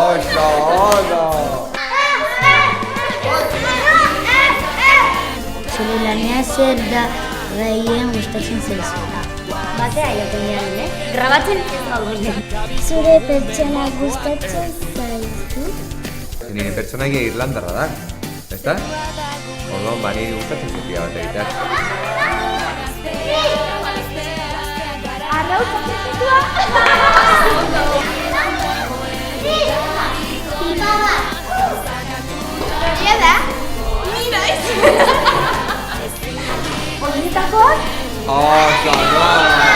Oso, oso! Zure lanea zer da gehien gustatzen zaizu? Batea joten garen, Grabatzen ez gaude. Zure pertsona gustatzen zaizu? Nire pertsonaia irlandarra da, ezta? Orduan, bani gustatzen zepia bat egitea. Arrauz atxekitua! Pipa bat! Egia da? Ni naiz! Oinetakoak? Oso, no!